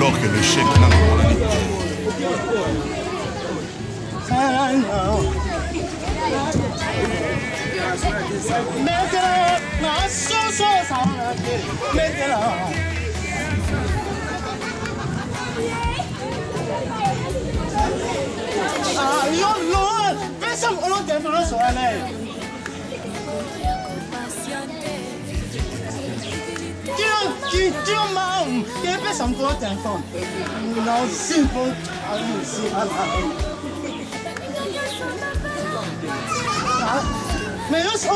alors que l'échec n'a pas moralité. Mais non, c'est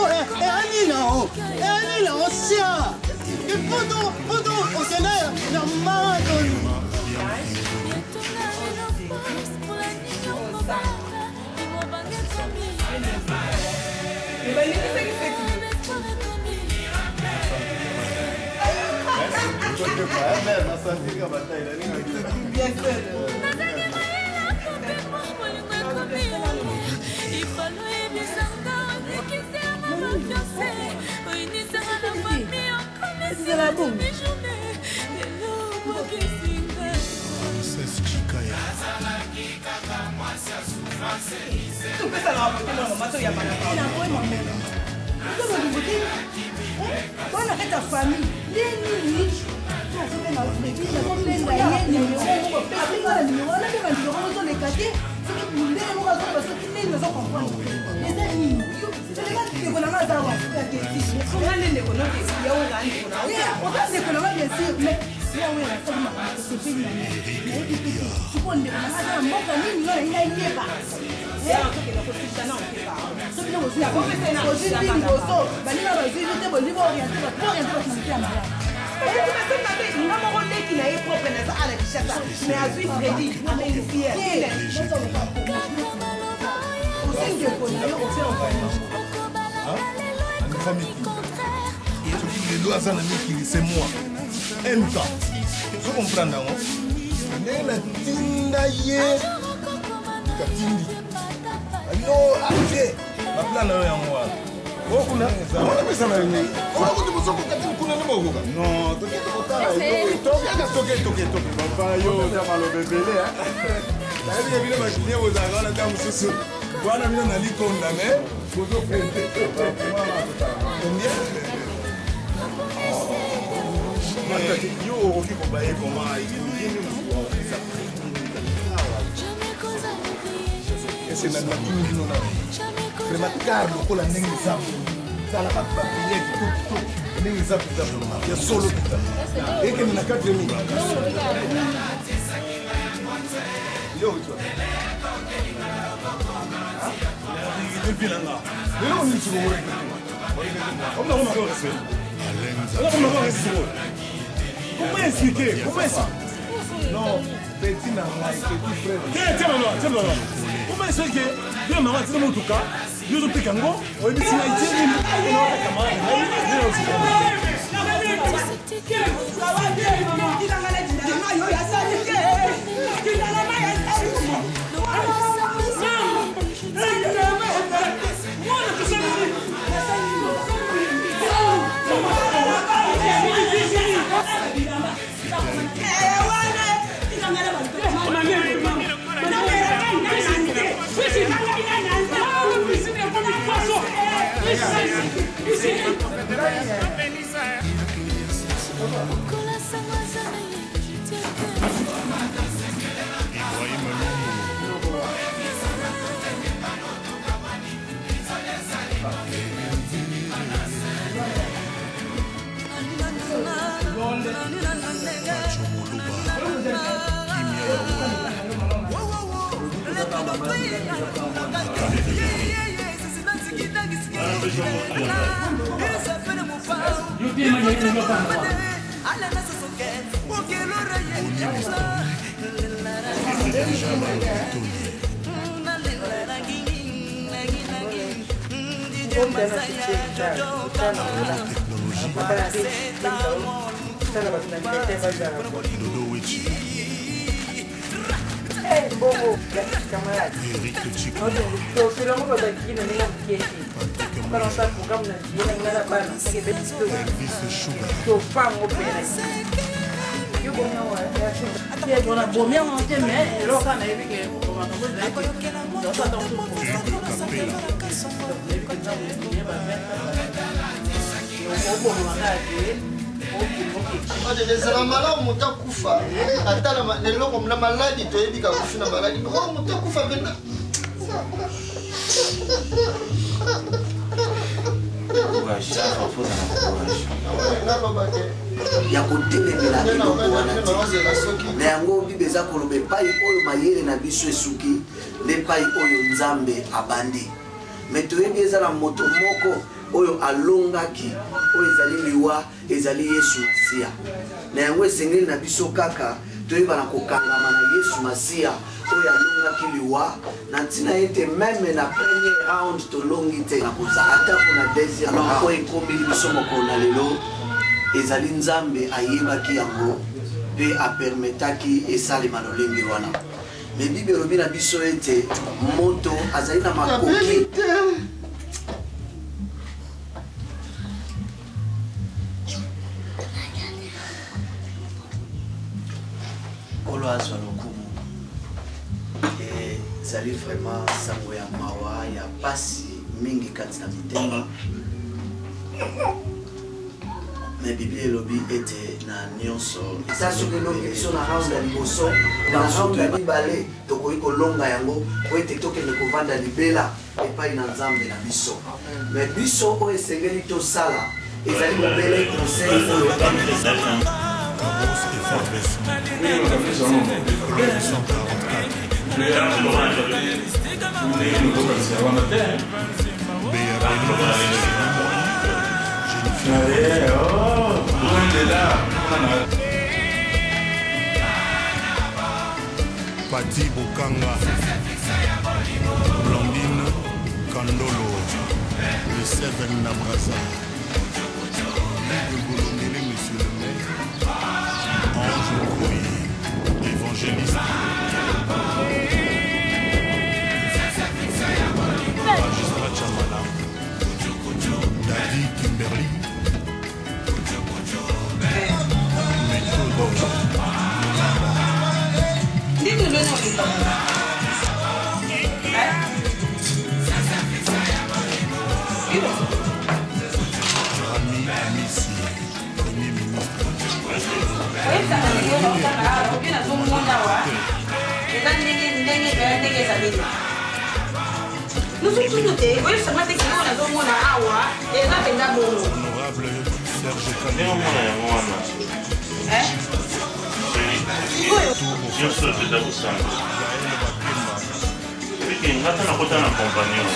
c'est moi. Un temps. Je comprends. La tinda ye. Katindi. Non, allez. La plan est en moi. Non, petit n'a pas été frère. Tiens, comment est-ce que bien maman tu me tuka, yo te kango, o bi sina itini, no kama ezala malamu moto akufa atala leloko na maladi toyebika kufi na maladi moto akufa pena ya kotelemela eloko wana na yango bible eza koloba epai oyo mayele na biso esuki nde epai oyo nzambe abandi me toyebi eza na moto moko oyo alongaki oyo ezali liwa ezali yesu masiya na yango esengeli na biso kaka toyeba na kokangama na yesu masiya oyo alongaki liwa na ntina ete meme na premier round tolongi te na kozala atako na deuxième alors oyo ekombeli biso mokolo na lelo ezali nzambe ayebaki yango mpe apermetaki esalema lolenge wana me bible elobi na biso ete moto azali na makoki kolo azwa lokumu ezali vraiment sango ya mawa ya pasi mingi kati na mitema mais Bible elobi ete na nyonso eza soki elongi biso na round ya liboso na round ya mibale tokoki kolonga yango po ete tokende kovanda libela epai na nzambe na biso mais biso oyo esengeli tosala ezali mobele conseil oyo Pati Bokanga, Blandine Kandolo, le 7 Nabrasa, Ligue Golomele, monsieur le maire, Ange Koui, évangéliste, magistrat Chamala, Daddy Kimberly, Méthode. Ngata na kota na compagnon.